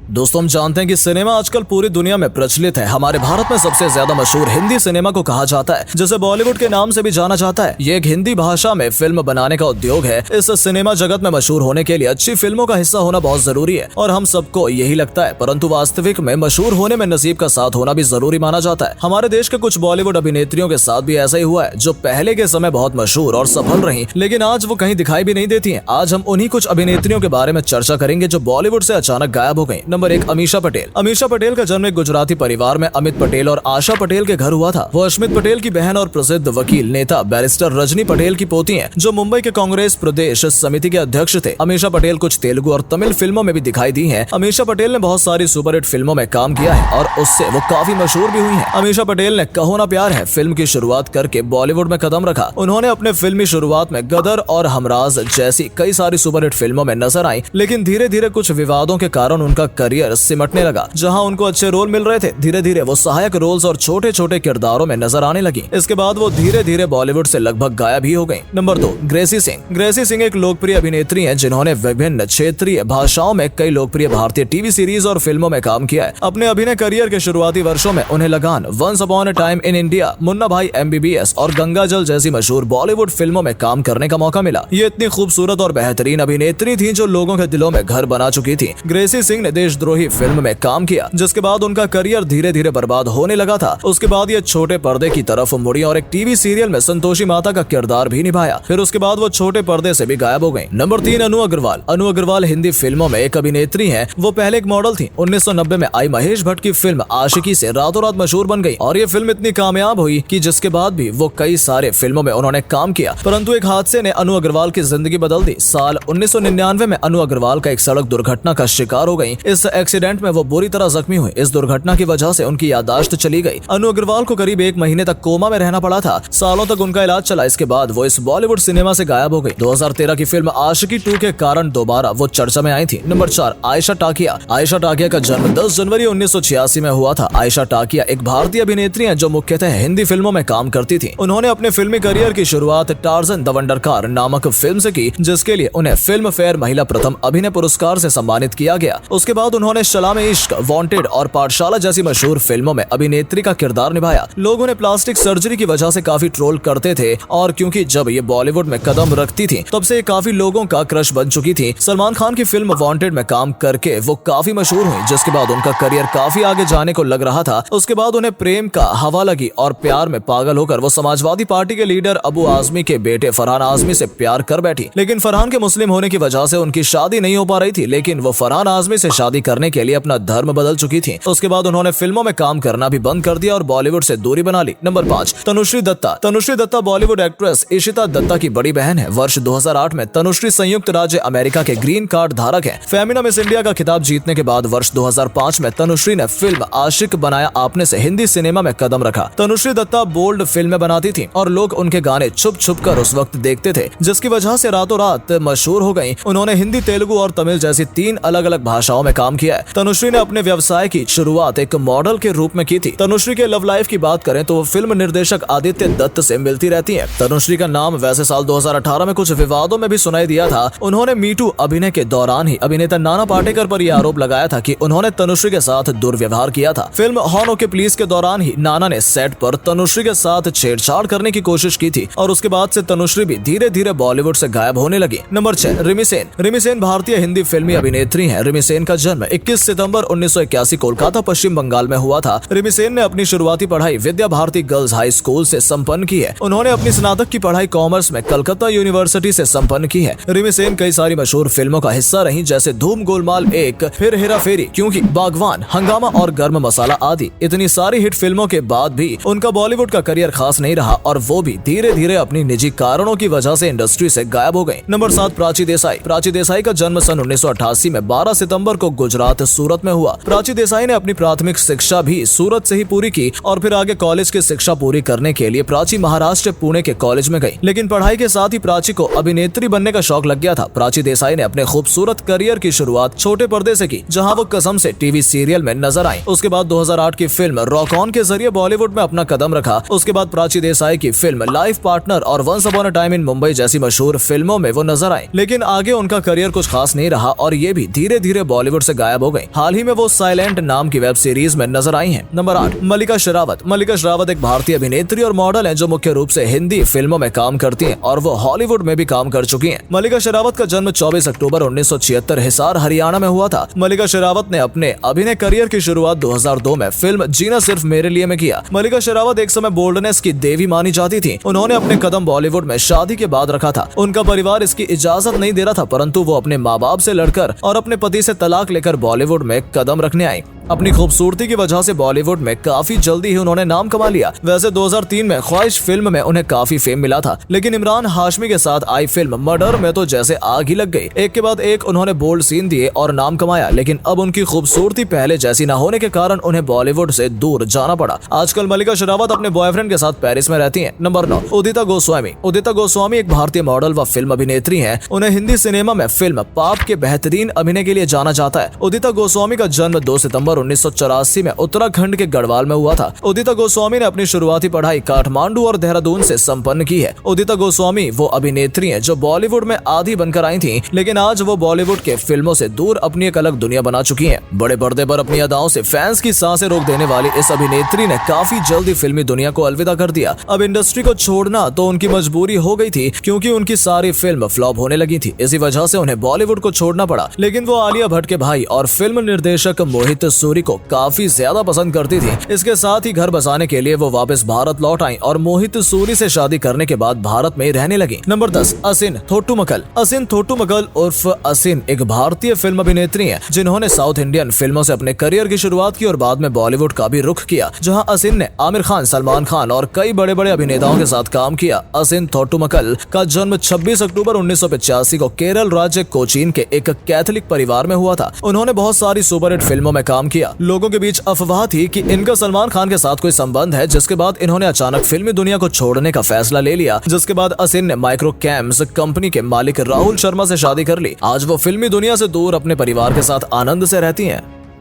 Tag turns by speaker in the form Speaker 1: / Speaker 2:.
Speaker 1: दोस्तों, हम जानते हैं कि सिनेमा आजकल पूरी दुनिया में प्रचलित है। हमारे भारत में सबसे ज्यादा मशहूर हिंदी सिनेमा को कहा जाता है, जिसे बॉलीवुड के नाम से भी जाना जाता है। ये एक हिंदी भाषा में फिल्म बनाने का उद्योग है। इस सिनेमा जगत में मशहूर होने के लिए अच्छी फिल्मों का हिस्सा होना बहुत जरूरी है और हम सबको यही लगता है, परंतु वास्तविक में मशहूर होने में नसीब का साथ होना भी जरूरी माना जाता है। हमारे देश के कुछ बॉलीवुड अभिनेत्रियों के साथ भी ऐसा ही हुआ है, जो पहले के समय बहुत मशहूर और सफल रही, लेकिन आज वो कहीं दिखाई भी नहीं देती है। आज हम उन्हीं कुछ अभिनेत्रियों के बारे में चर्चा करेंगे जो बॉलीवुड से अचानक गायब हो गयी। नंबर 1, अमीषा पटेल। अमीषा पटेल का जन्म एक गुजराती परिवार में अमित पटेल और आशा पटेल के घर हुआ था। वो अश्मित पटेल की बहन और प्रसिद्ध वकील नेता बैरिस्टर रजनी पटेल की पोती हैं, जो मुंबई के कांग्रेस प्रदेश समिति के अध्यक्ष थे। अमीषा पटेल कुछ तेलुगु और तमिल फिल्मों में भी दिखाई दी हैं। अमीषा पटेल ने बहुत सारी सुपरहिट फिल्मों में काम किया है और उससे वो काफी मशहूर भी हुई हैं। अमीषा पटेल ने कहो ना प्यार है फिल्म की शुरुआत करके बॉलीवुड में कदम रखा। उन्होंने अपने फिल्मी शुरुआत में गदर और हमराज जैसी कई सारी सुपरहिट फिल्मों में नजर आई, लेकिन धीरे धीरे कुछ विवादों के कारण उनका करियर सिमटने लगा। जहां उनको अच्छे रोल मिल रहे थे, धीरे धीरे वो सहायक रोल्स और छोटे छोटे किरदारों में नजर आने लगी। इसके बाद वो धीरे धीरे बॉलीवुड से लगभग गायब ही हो गयी। नंबर 2, ग्रेसी सिंह। ग्रेसी सिंह एक लोकप्रिय अभिनेत्री हैं, जिन्होंने विभिन्न क्षेत्रीय भाषाओं में कई लोकप्रिय भारतीय टीवी सीरीज और फिल्मों में काम किया है। अपने अभिनय करियर के शुरुआती वर्षों में उन्हें Lagaan, once upon a time in India, Munna Bhai MBBS और गंगा जल जैसी मशहूर बॉलीवुड फिल्मों में काम करने का मौका मिला। ये इतनी खूबसूरत और बेहतरीन अभिनेत्री थी जो लोगों के दिलों में घर बना चुकी थी। ग्रेसी सिंह ने देशद्रोही फिल्म में काम किया, जिसके बाद उनका करियर धीरे धीरे बर्बाद होने लगा था। उसके बाद ये छोटे पर्दे की तरफ मुड़ी और एक टीवी सीरियल में संतोषी माता का किरदार भी निभाया। फिर उसके बाद वो छोटे पर्दे से भी गायब हो गयी। नंबर 3, अनु अग्रवाल। अनु अग्रवाल हिंदी फिल्मों में एक अभिनेत्री हैं। वो पहले एक मॉडल थी। 1990 में आई महेश भट्ट की फिल्म आशिकी से रातों रात मशहूर बन गई और ये फिल्म इतनी कामयाब हुई कि जिसके बाद भी वो कई सारे फिल्मों में उन्होंने काम किया, परंतु एक हादसे ने अनु अग्रवाल की जिंदगी बदल दी। साल 1999 में अनु अग्रवाल का एक सड़क दुर्घटना का शिकार हो गई। इस एक्सीडेंट में वो बुरी तरह जख्मी हुई। इस दुर्घटना की वजह से उनकी याददाश्त चली गई। अनु अग्रवाल को करीब 1 महीने तक कोमा में रहना पड़ा था। सालों तक उनका इलाज चला। इसके बाद वो इस बॉलीवुड सिनेमा से गायब हो गई। 2013 की फिल्म आशिकी 2 के कारण दोबारा वो चर्चा में आई थी। नंबर 4, आयशा टाकिया। आयशा टाकिया का जन्म 10 जनवरी 1986 में हुआ था। आयशा टाकिया एक भारतीय अभिनेत्री हैं जो मुख्यतः हिंदी फिल्मों में काम करती थी। उन्होंने अपने फिल्मी करियर की शुरुआत टार्जन द वंडर कार नामक फिल्म से की, जिसके लिए उन्हें फिल्म फेयर महिला प्रथम अभिनय पुरस्कार से सम्मानित किया गया। उसके बाद उन्होंने सलाम इश्क, वांटेड और पाठशाला जैसी मशहूर फिल्मों में अभिनेत्री का किरदार निभाया। लोग उन्हें प्लास्टिक सर्जरी की वजह से काफी ट्रोल करते थे और क्योंकि जब ये बॉलीवुड में कदम रखती थी तब से काफी लोगों का क्रश बन चुकी थी। सलमान खान की फिल्म वांटेड में काम करके वो काफी मशहूर हुई, जिसके बाद उनका करियर काफी आगे जाने को लग रहा था। उसके बाद उन्हें प्रेम का हवा लगी और प्यार में पागल होकर वो समाजवादी पार्टी के लीडर अबू आजमी के बेटे फरहान आजमी से प्यार कर बैठी। लेकिन फरहान के मुस्लिम होने की वजह से उनकी शादी नहीं हो पा रही थी, लेकिन वो फरहान आजमी से शादी करने के लिए अपना धर्म बदल चुकी थी। उसके बाद उन्होंने फिल्मों में काम करना भी बंद कर दिया और बॉलीवुड से दूरी बना ली। नंबर 5, तनुश्री दत्ता। तनुश्री दत्ता बॉलीवुड एक्ट्रेस इशिता दत्ता की बड़ी बहन है। वर्ष 2008 में तनुश्री संयुक्त राज्य अमेरिका के ग्रीन कार्ड धारक है। फेमिना मिस इंडिया का खिताब जीतने के बाद वर्ष 2005 में तनुश्री ने फिल्म आशिक बनाया आपने से हिंदी सिनेमा में कदम रखा। तनुश्री दत्ता बोल्ड फिल्में बनाती थी और लोग उनके गाने छुप छुप कर उस वक्त देखते थे, जिसकी वजह से रातों रात मशहूर हो गयी। उन्होंने हिंदी, तेलुगु और तमिल जैसी 3 अलग अलग भाषाओं में काम किया है। तनुश्री ने अपने व्यवसाय की शुरुआत एक मॉडल के रूप में की थी। तनुश्री के लव लाइफ की बात करें तो वो फिल्म निर्देशक आदित्य दत्त से मिलती रहती है। तनुश्री का नाम वैसे साल 2018 में कुछ विवादों में भी सुनाई दिया था। उन्होंने मीटू अभिनय के दौरान ही अभिनेता नाना पाटेकर पर यह आरोप लगाया था कि उन्होंने तनुश्री के साथ दुर्व्यवहार किया था। फिल्म हॉन ओके प्लीज के दौरान ही नाना ने सेट पर तनुश्री के साथ छेड़छाड़ करने की कोशिश की थी और उसके बाद से तनुश्री भी धीरे धीरे बॉलीवुड से गायब होने लगी। नंबर 6, रिमी सेन। रिमी सेन भारतीय हिंदी फिल्मी अभिनेत्री हैं। रिमी सेन का जन्म 21 सितंबर 1981 कोलकाता, पश्चिम बंगाल में हुआ था। रिमी सेन ने अपनी शुरुआती पढ़ाई Vidya Bharati girls high school से संपन्न की है। उन्होंने अपनी स्नातक की पढ़ाई कॉमर्स में कलकत्ता यूनिवर्सिटी से संपन्न की है। रिमी सेन कई सारी मशहूर फिल्मों का हिस्सा रही, जैसे धूम गोलमाल 1, फिर हेरा फेरी, क्योंकि बागवान, हंगामा और गर्म मसाला आदि। इतनी सारी हिट फिल्मों के बाद भी उनका बॉलीवुड का करियर खास नहीं रहा और वो भी धीरे धीरे अपनी निजी कारणों की वजह से इंडस्ट्री से गायब हो गयी। नंबर 7, प्राची देसाई। प्राची देसाई का जन्म सन 1988 में 12 सितंबर को गुजरात सूरत में हुआ। प्राची देसाई ने अपनी प्राथमिक शिक्षा भी सूरत से ही पूरी की और फिर आगे कॉलेज की शिक्षा पूरी करने के लिए प्राची महाराष्ट्र पुणे के कॉलेज में गई। लेकिन पढ़ाई के साथ ही प्राची को अभिनेत्री बनने का शौक लग गया था। प्राची देसाई ने अपने खूबसूरत करियर की शुरुआत छोटे पर्दे से की, जहां वो कसम से टीवी सीरियल में नजर आई। उसके बाद 2008 की फिल्म रॉक ऑन के जरिए बॉलीवुड में अपना कदम रखा। उसके बाद प्राची देसाई की फिल्म लाइफ पार्टनर और once upon a time in Mumbai जैसी मशहूर फिल्मों में वो नजर आए, लेकिन आगे उनका करियर कुछ खास नहीं रहा और ये भी धीरे धीरे बॉलीवुड से गायब हो गई। हाल ही में वो साइलेंट नाम की वेब सीरीज में नजर आई हैं। नंबर 8, मल्लिका शेरावत। मल्लिका शेरावत एक भारतीय अभिनेत्री और मॉडल हैं जो मुख्य रूप से हिंदी फिल्मों में काम करती हैं और वो हॉलीवुड में भी काम कर चुकी हैं। मल्लिका शेरावत का जन्म 24 अक्टूबर 1976 हिसार हरियाणा में हुआ था। मल्लिका शेरावत ने अपने अभिनय करियर की शुरुआत 2002 में फिल्म जीना सिर्फ मेरे लिए में किया। मल्लिका शेरावत एक समय बोल्डनेस की देवी मानी जाती थी। उन्होंने अपने कदम बॉलीवुड में शादी के बाद रखा था। उनका परिवार इसकी इजाजत नहीं दे रहा था, परंतु वो अपने माँ बाप से लड़कर और अपने पति से तलाक लेकर बॉलीवुड में कदम रखने आई। अपनी खूबसूरती की वजह से बॉलीवुड में काफी जल्दी ही उन्होंने नाम कमा लिया। वैसे 2003 में ख्वाहिश फिल्म में उन्हें काफी फेम मिला था, लेकिन इमरान हाशमी के साथ आई फिल्म मर्डर में तो जैसे आग ही लग गई। एक के बाद एक उन्होंने बोल्ड सीन दिए और नाम कमाया, लेकिन अब उनकी खूबसूरती पहले जैसी न होने के कारण उन्हें बॉलीवुड से दूर जाना पड़ा। आजकल मल्लिका शेरावत अपने बॉयफ्रेंड के साथ पेरिस में रहती है। नंबर 9, उदिता गोस्वामी। उदिता गोस्वामी एक भारतीय मॉडल व फिल्म अभिनेत्री है। उन्हें हिंदी सिनेमा में फिल्म पाप के बेहतरीन अभिनय के लिए जाना जाता है। उदिता गोस्वामी का जन्म 2 सितंबर 1984 में उत्तराखंड के गढ़वाल में हुआ था। उदिता गोस्वामी ने अपनी शुरुआती पढ़ाई काठमांडू और देहरादून से संपन्न की है। उदिता गोस्वामी वो अभिनेत्री हैं जो बॉलीवुड में आधी बनकर आई थीं, लेकिन आज वो बॉलीवुड के फिल्मों से दूर अपनी एक अलग दुनिया बना चुकी हैं। बड़े पर्दे पर अपनी अदाओं से फैंस की सांसें रोक देने वाली इस अभिनेत्री ने काफी जल्दी फिल्मी दुनिया को अलविदा कर दिया। अब इंडस्ट्री को छोड़ना तो उनकी मजबूरी हो गई थी, क्योंकि उनकी सारी फिल्म फ्लॉप होने लगी थी। इसी वजह से उन्हें बॉलीवुड को छोड़ना पड़ा। लेकिन वो आलिया भट्ट के भाई और फिल्म निर्देशक मोहित सूरी को काफी ज्यादा पसंद करती थी। इसके साथ ही घर बसाने के लिए वो वापस भारत लौट आई और मोहित सूरी से शादी करने के बाद भारत में रहने लगी। नंबर 10, असिन थोट्टुमकल। असिन थोट्टुमकल उर्फ असिन एक भारतीय फिल्म अभिनेत्री हैं, जिन्होंने साउथ इंडियन फिल्मों से अपने करियर की शुरुआत की और बाद में बॉलीवुड का भी रुख किया, जहां असिन ने आमिर खान, सलमान खान और कई बड़े बड़े अभिनेताओं के साथ काम किया। असिन थोट्टुमकल का जन्म 26 अक्टूबर 1985 को केरल राज्य कोचीन के एक कैथोलिक परिवार में हुआ था। उन्होंने बहुत सारी सुपरहिट फिल्मों में काम किया। लोगों के बीच अफवाह थी कि इनका सलमान खान के साथ कोई संबंध है, जिसके बाद इन्होंने अचानक फिल्मी दुनिया को छोड़ने का फैसला ले लिया। जिसके बाद असिन ने माइक्रोकैम्स कंपनी के मालिक राहुल शर्मा से शादी कर ली। आज वो फिल्मी दुनिया से दूर अपने परिवार के साथ आनंद से रहती हैं।